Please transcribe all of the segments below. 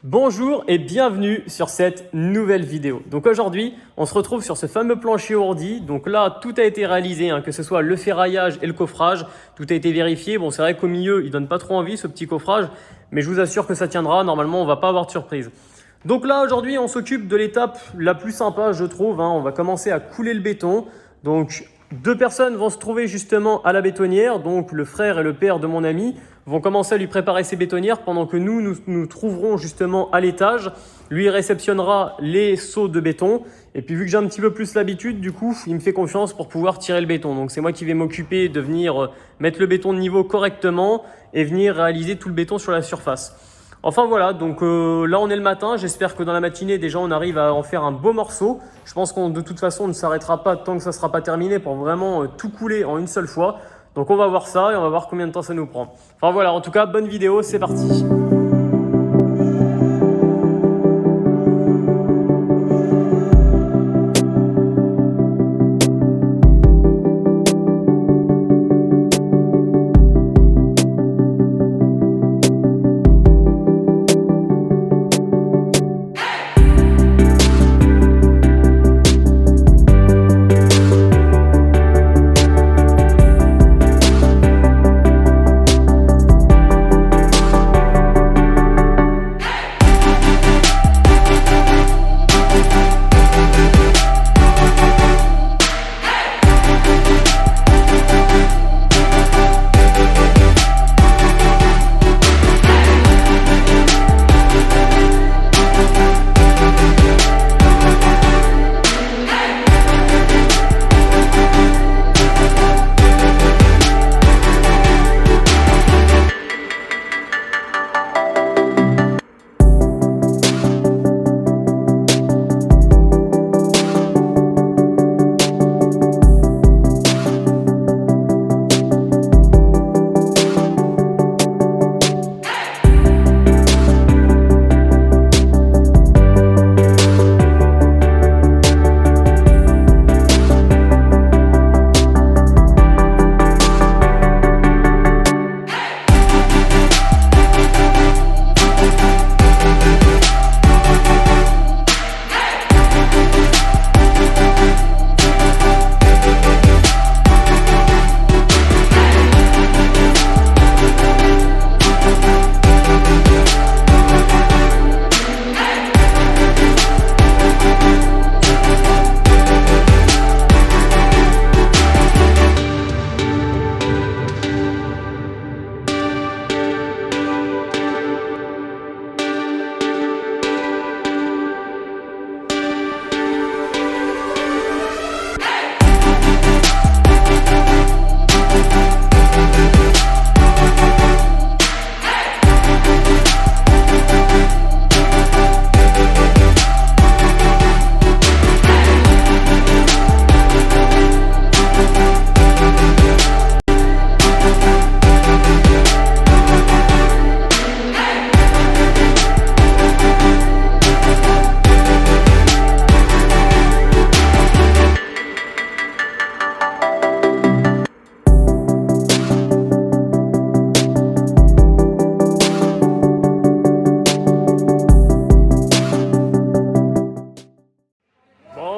Bonjour et bienvenue sur cette nouvelle vidéo. Donc aujourd'hui, on se retrouve sur ce fameux plancher ourdi. Donc là, tout a été réalisé, que ce soit le ferraillage et le coffrage. Tout a été vérifié. Bon, c'est vrai qu'au milieu, il donne pas trop envie ce petit coffrage, mais je vous assure que ça tiendra. Normalement, on va pas avoir de surprise. Donc là, aujourd'hui, on s'occupe de l'étape la plus sympa, je trouve. On va commencer à couler le béton. Donc, deux personnes vont se trouver justement à la bétonnière. Donc, le frère et le père de mon ami vont commencer à lui préparer ses bétonnières pendant que nous trouverons justement à l'étage. Lui, il réceptionnera les seaux de béton. Et puis, vu que j'ai un petit peu plus l'habitude, du coup, il me fait confiance pour pouvoir tirer le béton. Donc, c'est moi qui vais m'occuper de venir mettre le béton de niveau correctement et venir réaliser tout le béton sur la surface. Enfin voilà, donc là on est le matin, j'espère que dans la matinée déjà on arrive à en faire un beau morceau. Je pense qu'on de toute façon on ne s'arrêtera pas tant que ça ne sera pas terminé pour vraiment tout couler en une seule fois. Donc on va voir ça et on va voir combien de temps ça nous prend. Enfin voilà, en tout cas bonne vidéo, c'est parti.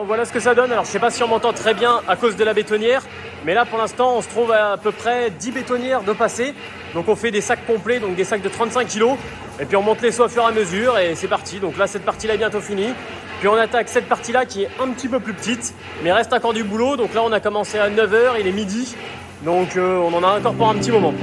Voilà ce que ça donne. Alors je ne sais pas si on m'entend très bien à cause de la bétonnière, mais là pour l'instant on se trouve à peu près 10 bétonnières de passé. Donc on fait des sacs complets, donc des sacs de 35 kg, et puis on monte les seaux au fur et à mesure et c'est parti. Donc là cette partie là est bientôt finie. Puis on attaque cette partie là qui est un petit peu plus petite, mais reste encore du boulot. Donc là on a commencé à 9 h, il est midi, donc on en a encore pour un petit moment.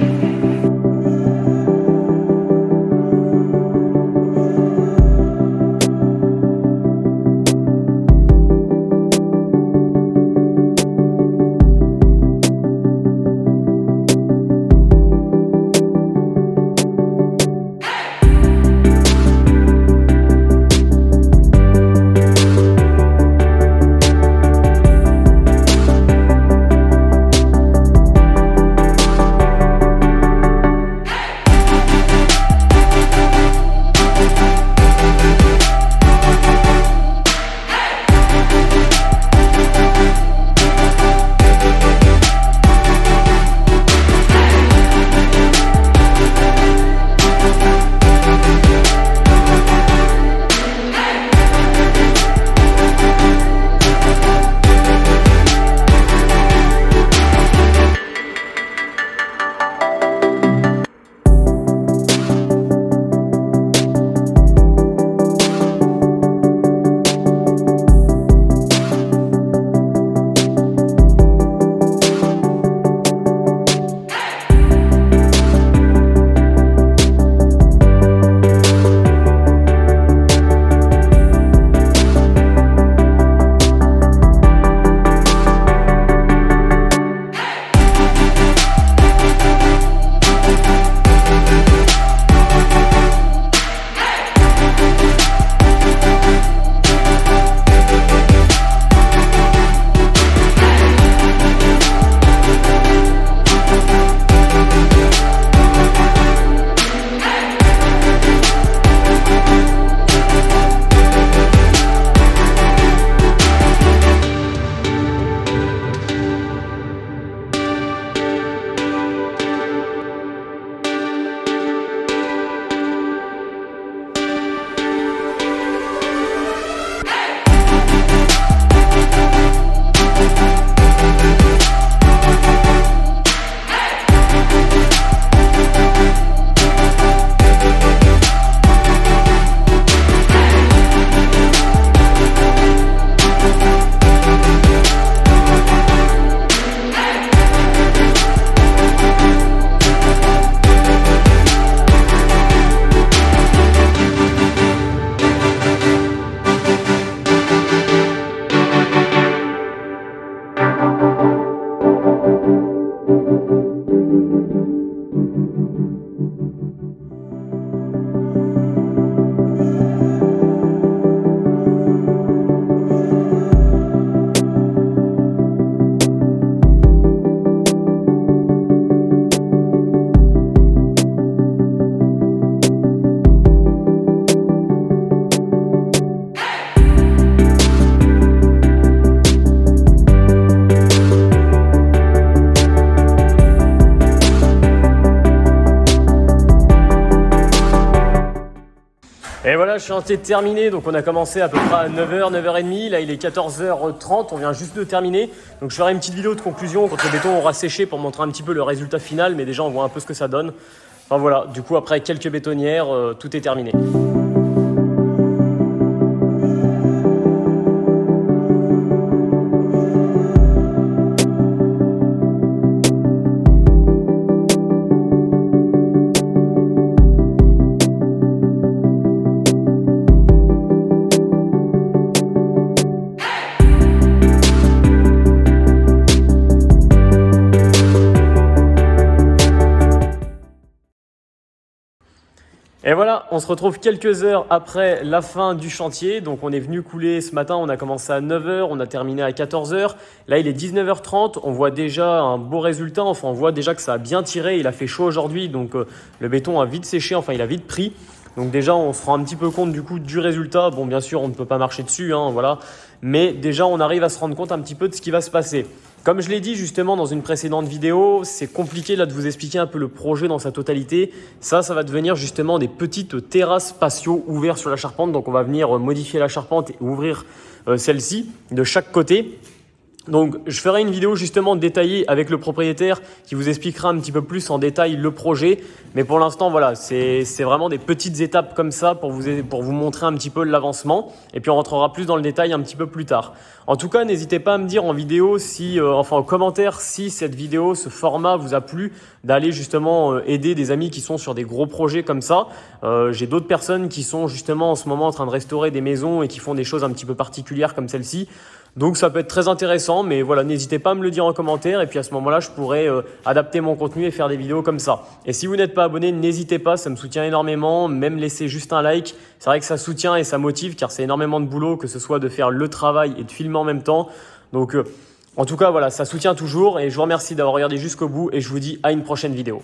Et voilà, chantier terminé. Donc on a commencé à peu près à 9h, 9h30. Là, il est 14h30. On vient juste de terminer. Donc je ferai une petite vidéo de conclusion quand le béton aura séché pour montrer un petit peu le résultat final. Mais déjà, on voit un peu ce que ça donne. Enfin voilà, du coup, après quelques bétonnières, tout est terminé. Et voilà, on se retrouve quelques heures après la fin du chantier. Donc on est venu couler ce matin, on a commencé à 9h, on a terminé à 14h. Là, il est 19h30, on voit déjà un beau résultat. Enfin, on voit déjà que ça a bien tiré, il a fait chaud aujourd'hui. Donc le béton a vite séché, enfin il a vite pris. Donc déjà, on se rend un petit peu compte du coup du résultat. Bon, bien sûr, on ne peut pas marcher dessus, hein, voilà. Mais déjà, on arrive à se rendre compte un petit peu de ce qui va se passer. Comme je l'ai dit justement dans une précédente vidéo, c'est compliqué là de vous expliquer un peu le projet dans sa totalité. Ça va devenir justement des petites terrasses patio ouvertes sur la charpente. Donc on va venir modifier la charpente et ouvrir celle-ci de chaque côté. Donc je ferai une vidéo justement détaillée avec le propriétaire qui vous expliquera un petit peu plus en détail le projet. Mais pour l'instant, voilà, c'est vraiment des petites étapes comme ça pour vous montrer un petit peu l'avancement. Et puis on rentrera plus dans le détail un petit peu plus tard. En tout cas, n'hésitez pas à me dire en vidéo enfin en commentaire si cette vidéo, ce format vous a plu, d'aller justement aider des amis qui sont sur des gros projets comme ça. J'ai d'autres personnes qui sont justement en ce moment en train de restaurer des maisons et qui font des choses un petit peu particulières comme celle-ci. Donc ça peut être très intéressant, mais voilà, n'hésitez pas à me le dire en commentaire et puis à ce moment-là, je pourrai adapter mon contenu et faire des vidéos comme ça. Et si vous n'êtes pas abonné, n'hésitez pas, ça me soutient énormément, même laisser juste un like. C'est vrai que ça soutient et ça motive car c'est énormément de boulot, que ce soit de faire le travail et de filmer en même temps. Donc en tout cas, voilà, ça soutient toujours et je vous remercie d'avoir regardé jusqu'au bout et je vous dis à une prochaine vidéo.